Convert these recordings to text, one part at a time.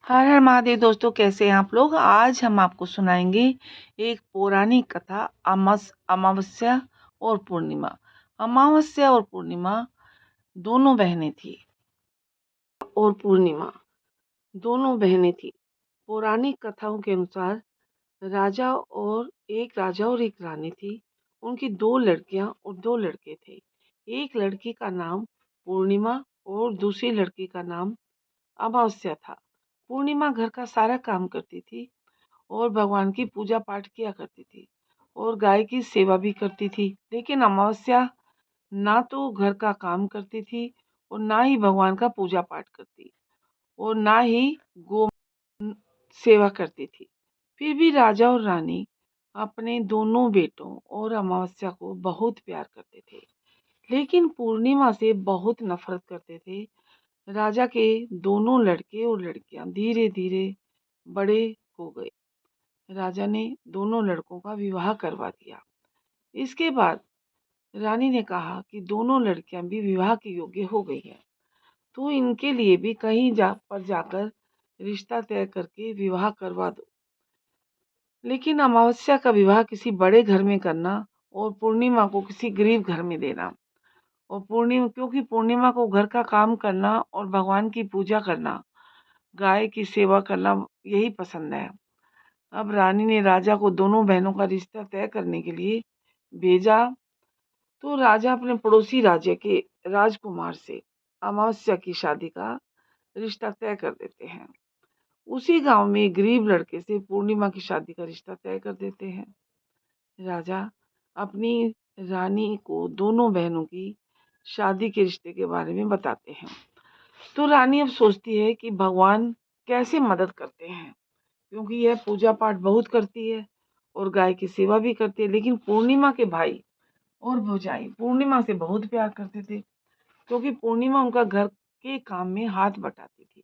हर हर महादेव दोस्तों, कैसे हैं आप लोग। आज हम आपको सुनाएंगे एक पौराणिक कथा। अमावस्या और पूर्णिमा। अमावस्या और पूर्णिमा दोनों बहनें थी। और पूर्णिमा दोनों बहनें थी। पौराणिक कथाओं के अनुसार राजा और एक रानी थी। उनकी दो लड़कियां और दो लड़के थे। एक लड़की का नाम पूर्णिमा और दूसरी लड़की का नाम अमावस्या था। पूर्णिमा घर का सारा काम करती थी और भगवान की पूजा पाठ किया करती थी और गाय की सेवा भी करती थी। लेकिन अमावस्या ना तो घर का काम करती थी और ना ही भगवान का पूजा पाठ करती और ना ही गो सेवा करती थी। फिर भी राजा और रानी अपने दोनों बेटों और अमावस्या को बहुत प्यार करते थे, लेकिन पूर्णिमा से बहुत नफरत करते थे। राजा के दोनों लड़के और लड़कियां धीरे धीरे बड़े हो गए। राजा ने दोनों लड़कों का विवाह करवा दिया। इसके बाद रानी ने कहा कि दोनों लड़कियां भी विवाह के योग्य हो गई हैं, तो इनके लिए भी कहीं जाकर रिश्ता तय करके विवाह करवा दो। लेकिन अमावस्या का विवाह किसी बड़े घर में करना और पूर्णिमा को किसी गरीब घर में देना। और क्योंकि पूर्णिमा को घर का काम करना और भगवान की पूजा करना, गाय की सेवा करना यही पसंद है। अब रानी ने राजा को दोनों बहनों का रिश्ता तय करने के लिए भेजा, तो राजा अपने पड़ोसी राज्य के राजकुमार से अमावस्या की शादी का रिश्ता तय कर देते हैं। उसी गांव में एक गरीब लड़के से पूर्णिमा की शादी का रिश्ता तय कर देते हैं। राजा अपनी रानी को दोनों बहनों की शादी के रिश्ते के बारे में बताते हैं। तो रानी अब सोचती है कि भगवान कैसे मदद करते हैं, क्योंकि यह पूजा पाठ बहुत करती है और गाय की सेवा भी करती है। लेकिन पूर्णिमा के भाई और भौजाई पूर्णिमा से बहुत प्यार करते थे, क्योंकि पूर्णिमा उनका घर के काम में हाथ बटाती थी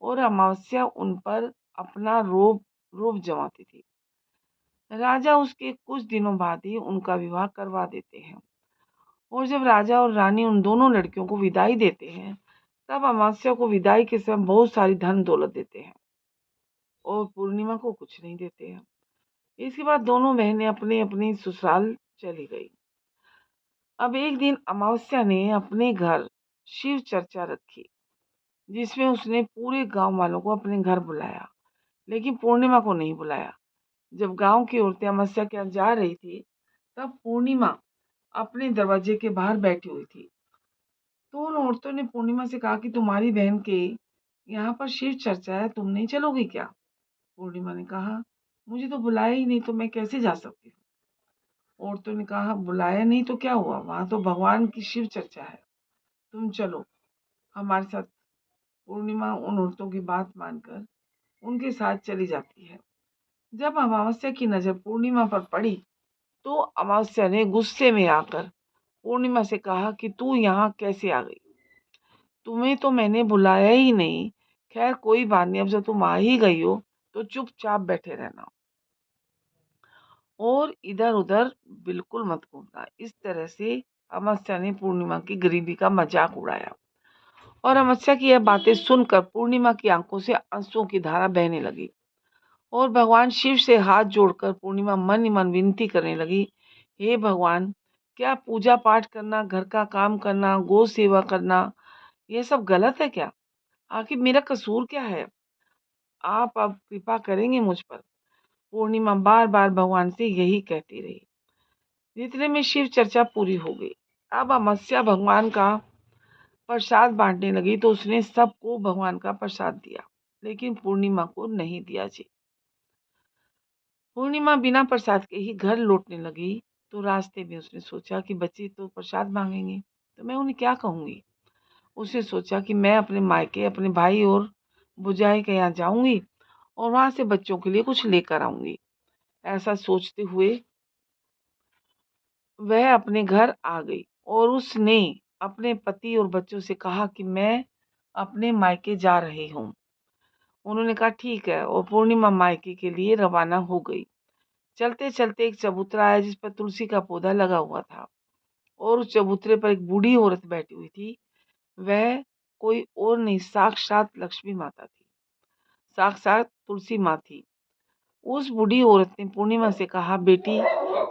और अमावस्या उन पर अपना रोब रोब जमाती थी। राजा उसके कुछ दिनों बाद ही उनका विवाह करवा देते हैं। और जब राजा और रानी उन दोनों लड़कियों को विदाई देते हैं, तब अमावस्या को विदाई के समय बहुत सारी धन दौलत देते हैं और पूर्णिमा को कुछ नहीं देते हैं। इसके बाद दोनों बहनें अपने अपने ससुराल चली गई। अब एक दिन अमावस्या ने अपने घर शिव चर्चा रखी, जिसमें उसने पूरे गांव वालों को अपने घर बुलाया, लेकिन पूर्णिमा को नहीं बुलाया। जब गांव की औरतें अमावस्या के यहाँ जा रही थी, तब पूर्णिमा अपने दरवाजे के बाहर बैठी हुई थी। तो उन औरतों ने पूर्णिमा से कहा कि तुम्हारी बहन के यहाँ पर शिव चर्चा है, तुम नहीं चलोगी क्या। पूर्णिमा ने कहा, मुझे तो बुलाया ही नहीं, तो मैं कैसे जा सकती हूँ। औरतों ने कहा, बुलाया नहीं तो क्या हुआ, वहां तो भगवान की शिव चर्चा है, तुम चलो हमारे साथ। पूर्णिमा उन औरतों की बात मानकर उनके साथ चली जाती है। जब अमावस्या की नजर पूर्णिमा पर पड़ी, तो अमावस्या ने गुस्से में आकर पूर्णिमा से कहा कि तू यहाँ कैसे आ गई, तुम्हें तो मैंने बुलाया ही नहीं। खैर कोई बात नहीं, अब जब तुम आ ही गई हो तो चुपचाप बैठे रहना और इधर उधर बिल्कुल मत घूमना। इस तरह से अमावस्या ने पूर्णिमा की गरीबी का मजाक उड़ाया। और अमावस्या की यह बातें सुनकर पूर्णिमा की आंखों से आंसुओं की धारा बहने लगी और भगवान शिव से हाथ जोड़कर पूर्णिमा मन ही मन विनती करने लगी, हे भगवान, क्या पूजा पाठ करना, घर का काम करना, गौ सेवा करना, ये सब गलत है क्या। आखिर मेरा कसूर क्या है, आप अब कृपा करेंगे मुझ पर। पूर्णिमा बार बार भगवान से यही कहती रही। इतने में शिव चर्चा पूरी हो गई। अब अमावस्या भगवान का प्रसाद बांटने लगी, तो उसने सबको भगवान का प्रसाद दिया, लेकिन पूर्णिमा को नहीं दिया जी। पूर्णिमा बिना प्रसाद के ही घर लौटने लगी, तो रास्ते में उसने सोचा कि बच्चे तो प्रसाद मांगेंगे, तो मैं उन्हें क्या कहूँगी। उसने सोचा कि मैं अपने मायके, अपने भाई और भुजाई के यहाँ जाऊंगी और वहां से बच्चों के लिए कुछ लेकर आऊंगी। ऐसा सोचते हुए वह अपने घर आ गई और उसने अपने पति और बच्चों से कहा कि मैं अपने मायके जा रही हूँ। उन्होंने कहा ठीक है, और पूर्णिमा मायके के लिए रवाना हो गई। चलते चलते एक चबूतरा आया, जिस पर तुलसी का पौधा लगा हुआ था और उस चबूतरे पर एक बूढ़ी औरत बैठी हुई थी। वह कोई और नहीं, साक्षात लक्ष्मी माता थी। साक्षात तुलसी माँ थी। उस बूढ़ी औरत ने पूर्णिमा से कहा, बेटी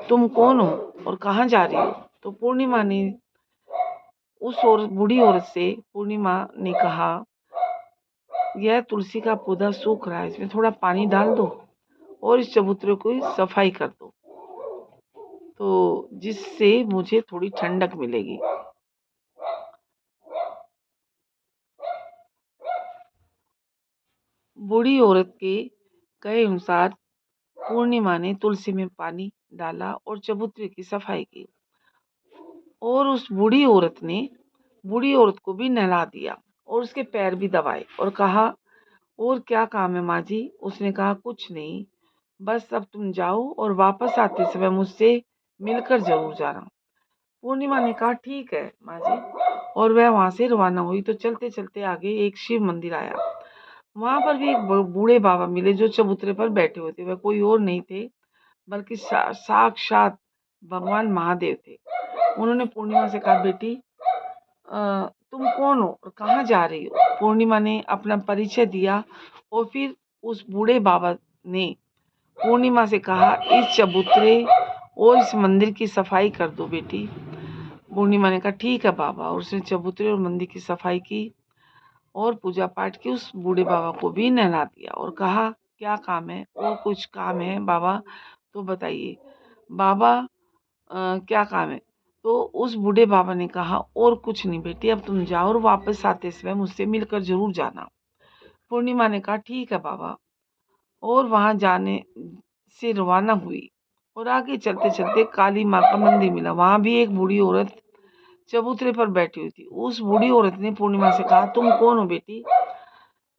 तुम कौन हो और कहाँ जा रही हो? तो पूर्णिमा ने उस बूढ़ी औरत से पूर्णिमा ने कहा, यह तुलसी का पौधा सूख रहा है, इसमें थोड़ा पानी डाल दो और इस चबूतरे को सफाई कर दो, तो जिससे मुझे थोड़ी ठंडक मिलेगी। बूढ़ी औरत के कहे अनुसार पूर्णिमा ने तुलसी में पानी डाला और चबूतरे की सफाई की, और उस बूढ़ी औरत को भी नहला दिया और उसके पैर भी दबाए और कहा, और क्या काम है माँ जी? उसने कहा, कुछ नहीं, बस अब तुम जाओ और वापस आते समय मुझसे मिलकर जरूर जाना। पूर्णिमा ने कहा, ठीक है माँ जी, और वह वहां से रवाना हुई। तो चलते चलते आगे एक शिव मंदिर आया। वहां पर भी एक बूढ़े बाबा मिले जो चबूतरे पर बैठे हुए थे। वह कोई और नहीं थे बल्कि साक्षात भगवान महादेव थे। उन्होंने पूर्णिमा से कहा, बेटी तुम कौन हो और कहाँ जा रही हो? पूर्णिमा ने अपना परिचय दिया और फिर उस बूढ़े बाबा ने पूर्णिमा से कहा, इस चबूतरे और इस मंदिर की सफाई कर दो बेटी। पूर्णिमा ने कहा, ठीक है बाबा, और उसने चबूतरे और मंदिर की सफाई की और पूजा पाठ की। उस बूढ़े बाबा को भी नहला दिया और कहा, क्या काम है? और कुछ काम है बाबा तो बताइए। बाबा क्या काम है? तो उस बूढ़े बाबा ने कहा, और कुछ नहीं बेटी, अब तुम जाओ और वापस आते समय मुझसे मिलकर जरूर जाना। पूर्णिमा ने कहा, ठीक है बाबा, और वहां जाने से रवाना हुई और आगे चलते चलते काली माँ का मंदिर मिला। वहां भी एक बूढ़ी औरत चबूतरे पर बैठी हुई थी। उस बूढ़ी औरत ने पूर्णिमा से कहा, तुम कौन हो बेटी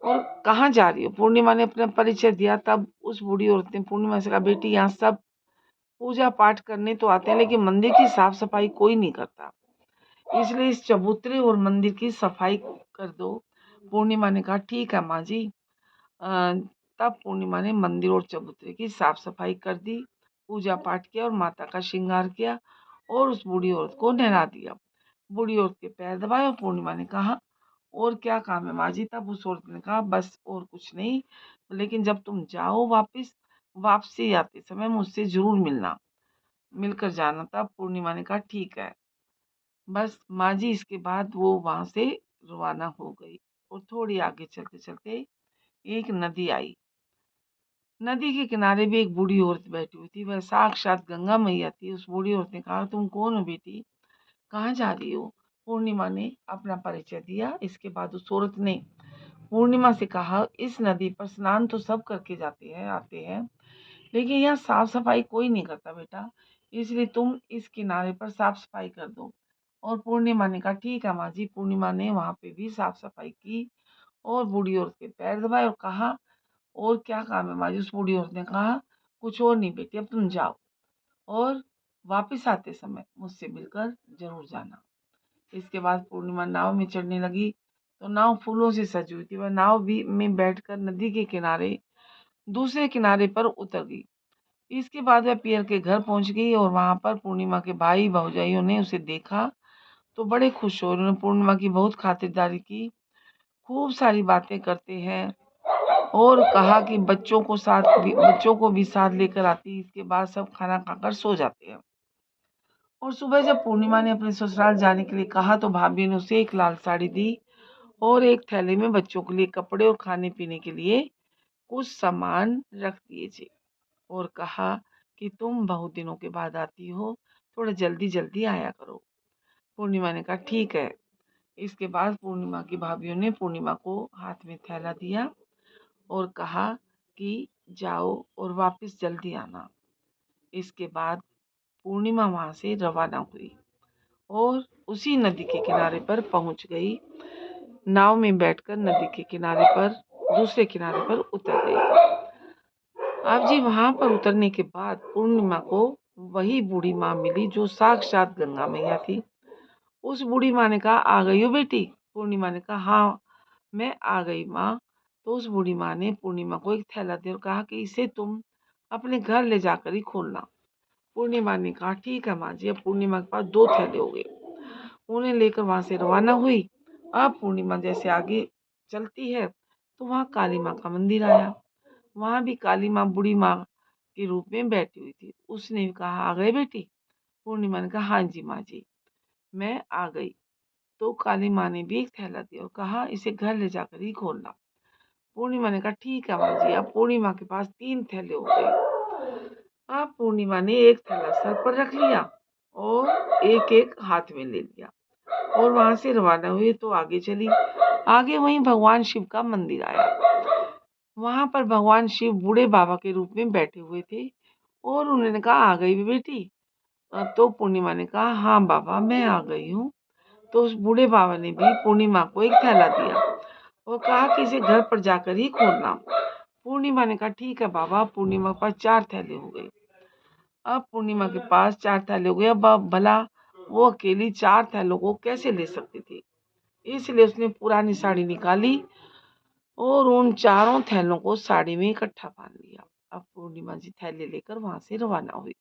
और कहाँ जा रही हो? पूर्णिमा ने अपना परिचय दिया। तब उस बूढ़ी औरत ने पूर्णिमा से कहा, बेटी यहाँ सब पूजा पाठ करने तो आते हैं, लेकिन मंदिर की साफ सफाई कोई नहीं करता, इसलिए इस चबूतरे और मंदिर की सफाई कर दो। पूर्णिमा ने कहा, ठीक है माँ जी। तब पूर्णिमा ने मंदिर और चबूतरे की साफ सफाई कर दी, पूजा पाठ किया और माता का श्रृंगार किया और उस बूढ़ी औरत को नहला दिया। बूढ़ी औरत के पैर दबाए और पूर्णिमा ने कहा, और क्या काम है माँ जी? तब उस औरत ने कहा, बस और कुछ नहीं, लेकिन जब तुम जाओ वापसी आते समय मुझसे जरूर मिलकर जाना। तब पूर्णिमा ने कहा, ठीक है। बस माँ जी, इसके बाद वो वहां से रवाना हो गई और थोड़ी आगे चलते चलते एक नदी आई। नदी के किनारे भी एक बूढ़ी औरत बैठी हुई थी। वह साक्षात गंगा मैया थी। उस बूढ़ी औरत ने कहा, तुम कौन हो बेटी, कहाँ जा रही हो? पूर्णिमा ने अपना परिचय दिया। इसके बाद उस औरत ने पूर्णिमा से कहा, इस नदी पर स्नान तो सब करके जाते हैं आते हैं, लेकिन यहाँ साफ सफाई कोई नहीं करता बेटा, इसलिए तुम इस किनारे पर साफ सफाई कर दो। और पूर्णिमा ने कहा, ठीक है माँ जी। पूर्णिमा ने वहां पे भी साफ सफाई की और बूढ़ी औरत के पैर दबाए और कहा, और क्या काम है माँ जी? उस बूढ़ी औरत ने कहा, कुछ और नहीं बेटी, अब तुम जाओ और वापस आते समय मुझसे मिलकर जरूर जाना। इसके बाद पूर्णिमा नाव में चढ़ने लगी तो नाव फूलों से सजी हुई थी। वह नाव भी में बैठकर नदी के किनारे दूसरे किनारे पर उतर गई। इसके बाद वह पियर के घर पहुंच गई और वहां पर पूर्णिमा के भाई भौजाइयों ने उसे देखा तो बड़े खुश हुए। उन्होंने पूर्णिमा की बहुत खातिरदारी की, खूब सारी बातें करते हैं और कहा कि बच्चों को भी साथ लेकर आती। इसके बाद सब खाना खाकर सो जाते हैं। और सुबह जब पूर्णिमा ने अपने ससुराल जाने के लिए कहा तो भाभी ने उसे एक लाल साड़ी दी और एक थैले में बच्चों के लिए कपड़े और खाने पीने के लिए कुछ सामान रख दिए और कहा कि तुम बहुत दिनों के बाद आती हो, थोड़ा जल्दी जल्दी आया करो। पूर्णिमा ने कहा, ठीक है। इसके बाद पूर्णिमा की भाभीियों ने पूर्णिमा को हाथ में थैला दिया और कहा कि जाओ और वापस जल्दी आना। इसके बाद पूर्णिमा वहां से रवाना हुई और उसी नदी के किनारे पर पहुंच गई। नाव में बैठकर नदी के किनारे पर दूसरे किनारे पर उतर गई। अब जी वहां पर उतरने के बाद पूर्णिमा को वही बूढ़ी माँ मिली जो साक्षात गंगा मैया थी। उस बूढ़ी माँ ने कहा, आ गई हो बेटी? पूर्णिमा ने कहा, हाँ मैं आ गई माँ। तो उस बूढ़ी माँ ने पूर्णिमा को एक थैला दिया और कहा कि इसे तुम अपने घर ले जाकर ही खोलना। पूर्णिमा ने कहा, ठीक है माँ जी। अब पूर्णिमा के पास 2 थैले हो गए। उन्हें लेकर वहां से रवाना हुई। अब पूर्णिमा जैसे आगे चलती है तो वहाँ काली माँ का मंदिर आया। वहाँ भी काली माँ बूढ़ी माँ के रूप में बैठी हुई थी। उसने कहा, आ गए बेटी? पूर्णिमा ने कहा, हाँ जी माँ जी, मैं आ गई। तो काली माँ ने भी एक थैला दिया और कहा, इसे घर ले जाकर ही खोलना। पूर्णिमा ने कहा, ठीक है माँ जी। अब पूर्णिमा के पास 3 थैले हो गए। अब पूर्णिमा ने एक थैला सर पर रख लिया और एक एक हाथ में ले लिया और वहां से रवाना हुई। तो आगे चली। आगे वहीं भगवान शिव का मंदिर आया। वहां पर भगवान शिव बूढ़े बाबा के रूप में बैठे हुए थे और उन्होंने कहा, आ गई बेटी? तो पूर्णिमा ने कहा, हाँ बाबा, मैं आ गई हूँ। तो उस बूढ़े बाबा ने भी पूर्णिमा को एक थैला दिया और कहा कि इसे घर पर जाकर ही खोलना। पूर्णिमा ने कहा, ठीक है बाबा। पूर्णिमा के पास 4 थैले हो गए। अब पूर्णिमा के पास 4 थैले हो गए। अब भला वो अकेली 4 थैलों को कैसे ले सकती थी? इसलिए उसने पुरानी साड़ी निकाली और उन चारों थैलों को साड़ी में इकट्ठा बांध लिया। अब पूर्णिमा जी थैले लेकर वहां से रवाना हुई।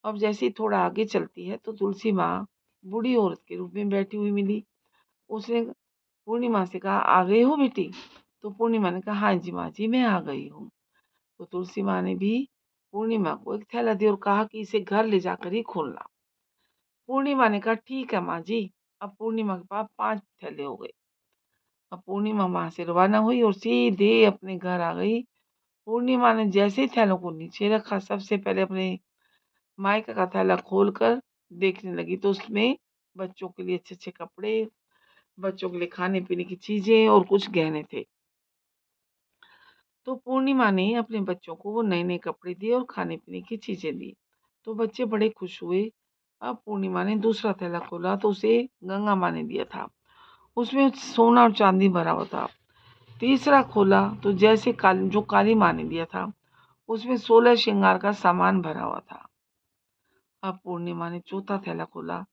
अब जैसे ही थोड़ा आगे चलती है तो तुलसी माँ बूढ़ी औरत के रूप में बैठी हुई मिली। उसने पूर्णिमा से कहा, आ गई हो बेटी? तो पूर्णिमा ने कहा, हाँ जी माँ जी, मैं आ गई हूँ। तो तुलसी माँ ने भी पूर्णिमा को एक थैला दिया और कहा कि इसे घर ले जाकर ही खोलना। पूर्णिमा ने कहा, ठीक है माँ जी। अब पूर्णिमा के पास 5 थैले हो गए। अब पूर्णिमा वहां से रवाना हुई और सीधे अपने घर आ गई। पूर्णिमा ने जैसे ही थैलों को नीचे रखा, सबसे पहले अपने मायका का थैला खोलकर देखने लगी तो उसमें बच्चों के लिए अच्छे अच्छे कपड़े, बच्चों के लिए खाने पीने की चीजें और कुछ गहने थे। तो पूर्णिमा ने अपने बच्चों को वो नए नए कपड़े दिए और खाने पीने की चीजें दी। तो बच्चे बड़े खुश हुए। अब पूर्णिमा ने दूसरा थैला खोला तो उसे गंगा माँ ने दिया था। उसमें सोना और चांदी भरा हुआ था। तीसरा खोला तो जैसे काली माँ ने दिया था, उसमें 16 श्रृंगार का सामान भरा हुआ था। अब पूर्णिमा ने चौथा थैला खोला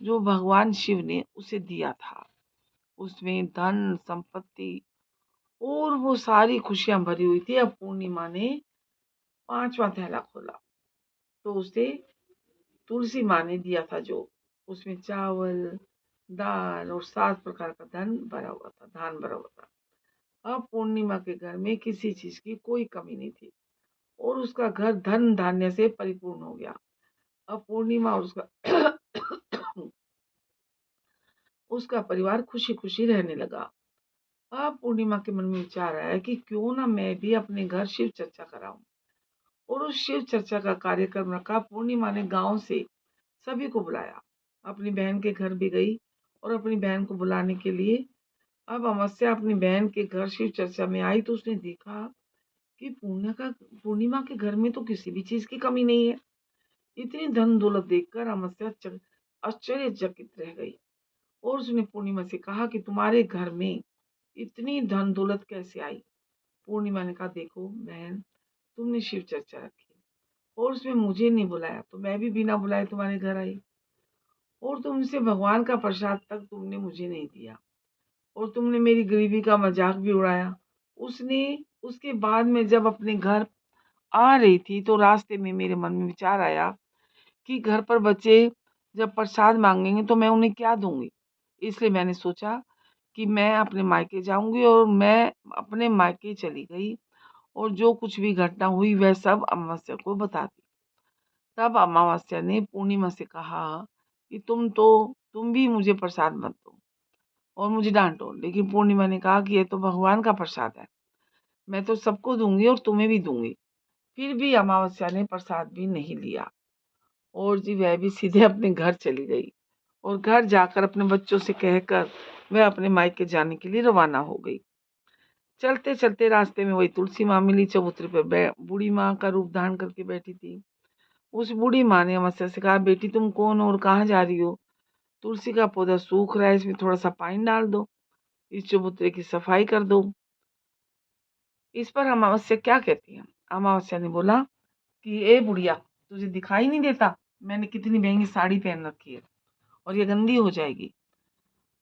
जो भगवान शिव ने उसे दिया था। उसमें धन संपत्ति और वो सारी खुशियां भरी हुई थी। अब पूर्णिमा ने पांचवा थैला खोला तो उसे तुलसी माँ ने दिया था, जो उसमें चावल, दाल और 7 प्रकार का धन भरा हुआ था, धान भरा हुआ था। अब पूर्णिमा के घर में किसी चीज की कोई कमी नहीं थी और उसका घर धन धान्य से परिपूर्ण हो गया। अब पूर्णिमा और उसका उसका परिवार खुशी खुशी रहने लगा। अब पूर्णिमा के मन में विचार आया कि क्यों ना मैं भी अपने घर शिव चर्चा कराऊं और उस शिव चर्चा का कार्यक्रम रखा। पूर्णिमा ने गांव से सभी को बुलाया, अपनी बहन के घर भी गई और अपनी बहन को बुलाने के लिए अब अमावस्या अपनी बहन के घर शिव चर्चा में आई तो उसने देखा कि पूर्णिमा के घर में तो किसी भी चीज की कमी नहीं है। इतनी धन दौलत देखकर अमावस्या आश्चर्यचकित रह गई और उसने पूर्णिमा से कहा कि तुम्हारे घर में इतनी धन दौलत कैसे आई? पूर्णिमा ने कहा, देखो बहन, तुमने शिव चर्चा रखी और उसमें मुझे नहीं बुलाया तो मैं भी बिना बुलाए तुम्हारे घर आई और तुमसे भगवान का प्रसाद तक तुमने मुझे नहीं दिया और तुमने मेरी गरीबी का मजाक भी उड़ाया। उसने उसके बाद में जब अपने घर आ रही थी तो रास्ते में मेरे मन में विचार आया कि घर पर बच्चे जब प्रसाद मांगेंगे तो मैं उन्हें क्या दूंगी। इसलिए मैंने सोचा कि मैं अपने मायके जाऊंगी और मैं अपने मायके चली गई और जो कुछ भी घटना हुई वह सब अमावस्या को बता दी। तब अमावस्या ने पूर्णिमा से कहा कि तुम भी मुझे प्रसाद मत दो और मुझे डांटो। लेकिन पूर्णिमा ने कहा कि ये तो भगवान का प्रसाद है, मैं तो सबको दूंगी और तुम्हें भी दूंगी। फिर भी अमावस्या ने प्रसाद भी नहीं लिया और जी वह भी सीधे अपने घर चली गई और घर जाकर अपने बच्चों से कहकर वह अपने मायके जाने के लिए रवाना हो गई। चलते चलते रास्ते में वही तुलसी माँ मिली, चबूतरे पर बूढ़ी माँ का रूप धारण करके बैठी थी। उस बूढ़ी माँ ने अमावस्या से कहा, बेटी तुम कौन हो और कहाँ जा रही हो? तुलसी का पौधा सूख रहा है, इसमें थोड़ा सा पानी डाल दो, इस चबूतरे की सफाई कर दो। इस पर अमावस्या क्या कहती है? अमावस्या ने बोला कि ए बुढ़िया, तुझे दिखाई नहीं देता मैंने कितनी महंगी साड़ी पहन रखी है और ये गंदी हो जाएगी।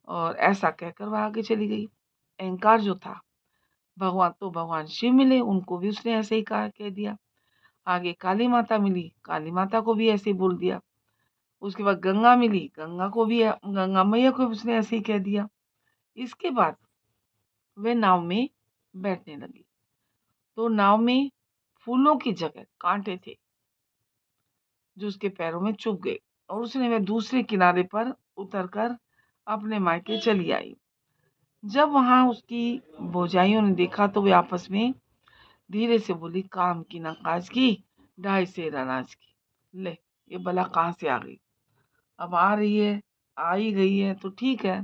और ऐसा कहकर वह आगे चली गई। अहंकार जो था, भगवान शिव मिले, उनको भी उसने ऐसे ही कह दिया। आगे काली माता मिली, काली माता को भी ऐसे ही बोल दिया। उसके बाद गंगा मिली, गंगा मैया को उसने ऐसे ही कह दिया। इसके बाद वह नाव में बैठने लगी। तो नाव में फूलों की जगह कांटे थे जो उसके पैरों में चुभ गए, और उसने वह दूसरे किनारे पर उतरकर अपने मायके चली आई। जब वहां उसकी भौजाइयों ने देखा तो वे आपस में धीरे से बोली, काम की ना काज की, ढाई सेर अनाज की। ले, ये बला कहाँ से आ गई? अब आ रही है, आ ही गई है तो ठीक है।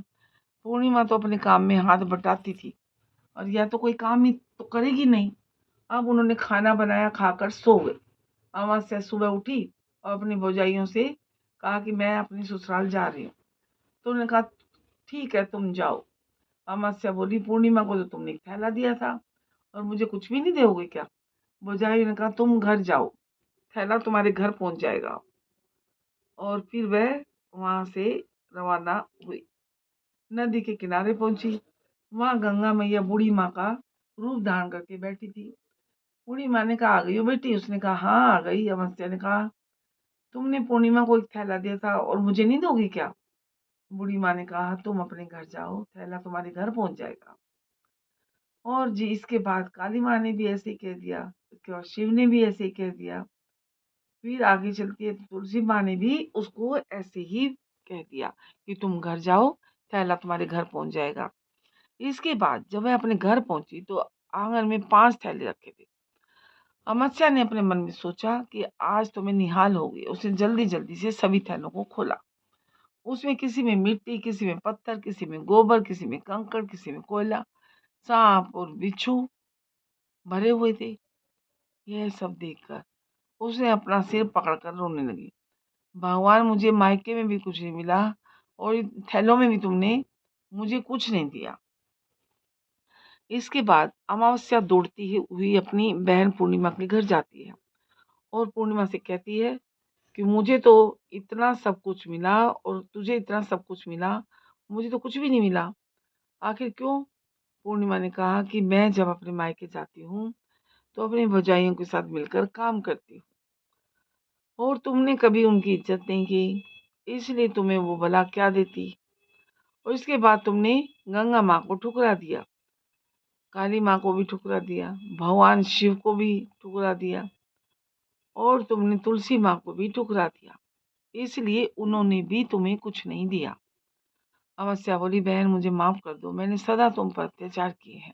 पूर्णिमा तो अपने काम में हाथ बटाती थी, और या तो कोई काम ही तो करेगी नहीं। अब उन्होंने खाना बनाया, खाकर सो गई। अमावस्या सुबह उठी और अपनी भौजाइयों से कहा कि मैं अपनी ससुराल जा रही हूँ। तो उन्होंने कहा ठीक है, तुम जाओ। अमावस्या बोली, पूर्णिमा को तो तुमने एक थैला दिया था और मुझे कुछ भी नहीं दोगे क्या? भौजाई ने कहा तुम घर जाओ, थैला तुम्हारे घर पहुंच जाएगा। और फिर वह वहां से रवाना हुई। नदी के किनारे पहुंची। वहां गंगा मैया बूढ़ी माँ का रूप धारण करके बैठी थी। बूढ़ी माँ ने कहा आ गई हो बेटी? उसने कहा हाँ आ गई। अमावस्या ने कहा तुमने पूर्णिमा को एक थैला दिया था और मुझे नहीं दोगी क्या? बूढ़ी माँ ने कहा तुम अपने घर जाओ, थैला तुम्हारे घर पहुंच जाएगा। और जी इसके बाद काली माँ ने भी ऐसे ही कह दिया, इसके बाद शिव ने भी ऐसे ही कह दिया। फिर आगे चल के तुलसी माँ ने भी उसको ऐसे ही कह दिया कि तुम घर जाओ, थैला तुम्हारे घर पहुंच जाएगा। इसके बाद जब वह अपने घर पहुंची तो आंगन में 5 थैले रखे थे। अमावस्या ने अपने मन में सोचा कि आज तो मैं निहाल हो गई। उसने जल्दी जल्दी से सभी थैलों को खोला। उसमें किसी में मिट्टी, किसी में पत्थर, किसी में गोबर, किसी में कंकड़, किसी में कोयला, सांप और बिच्छू भरे हुए थे। यह सब देखकर उसने अपना सिर पकड़कर रोने लगी। भगवान, मुझे मायके में भी कुछ नहीं मिला और इन थैलों में भी तुमने मुझे कुछ नहीं दिया। इसके बाद अमावस्या दौड़ती हुई अपनी बहन पूर्णिमा के घर जाती है और पूर्णिमा से कहती है कि मुझे तो इतना सब कुछ मिला और तुझे इतना सब कुछ मिला, मुझे तो कुछ भी नहीं मिला। आखिर क्यों? पूर्णिमा ने कहा कि मैं जब अपने मायके जाती हूँ तो अपनी भौजाइयों के साथ मिलकर काम करती हूँ, और तुमने कभी उनकी इज्जत नहीं की, इसलिए तुम्हें वो भला क्या देती। और इसके बाद तुमने गंगा माँ को ठुकरा दिया, काली माँ को भी ठुकरा दिया, भगवान शिव को भी ठुकरा दिया, और तुमने तुलसी माँ को भी ठुकरा दिया, इसलिए उन्होंने भी तुम्हें कुछ नहीं दिया। अमावस्या बोली, बहन मुझे माफ कर दो, मैंने सदा तुम पर अत्याचार किए हैं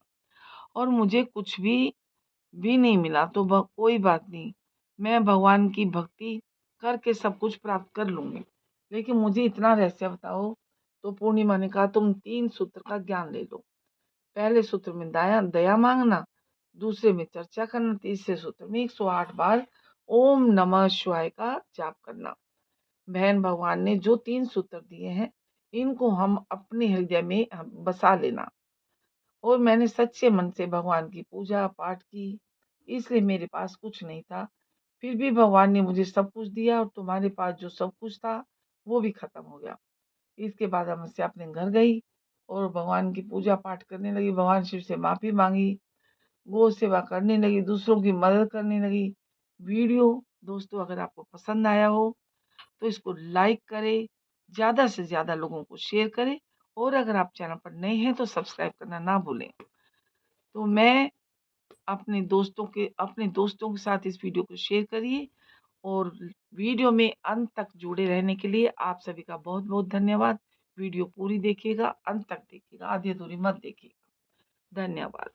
और मुझे कुछ भी नहीं मिला तो कोई बात नहीं, मैं भगवान की भक्ति करके सब कुछ प्राप्त कर लूंगी, लेकिन मुझे इतना रहस्य बताओ। तो पूर्णिमा ने कहा तुम 3 सूत्र का ज्ञान ले लो। पहले सूत्र में दया दया मांगना, दूसरे में चर्चा करना, तीसरे सूत्र में 108 बार ओम नमः शिवाय का जाप करना। बहन, भगवान ने जो 3 सूत्र दिए हैं इनको हम अपने हृदय में बसा लेना। और मैंने सच्चे मन से भगवान की पूजा पाठ की, इसलिए मेरे पास कुछ नहीं था, फिर भी भगवान ने मुझे सब कुछ दिया, और तुम्हारे पास जो सब कुछ था वो भी खत्म हो गया। इसके बाद अमावस्या अपने घर गई और भगवान की पूजा पाठ करने लगी, भगवान शिव से माफी मांगी, गौ सेवा करने लगी, दूसरों की मदद करने लगी। वीडियो दोस्तों अगर आपको पसंद आया हो तो इसको लाइक करें, ज़्यादा से ज़्यादा लोगों को शेयर करें, और अगर आप चैनल पर नए हैं तो सब्सक्राइब करना ना भूलें। तो मैं अपने दोस्तों के साथ इस वीडियो को शेयर करिए, और वीडियो में अंत तक जुड़े रहने के लिए आप सभी का बहुत बहुत धन्यवाद। वीडियो पूरी देखिएगा, अंत तक देखिएगा, आधी अधूरी मत देखिएगा। धन्यवाद।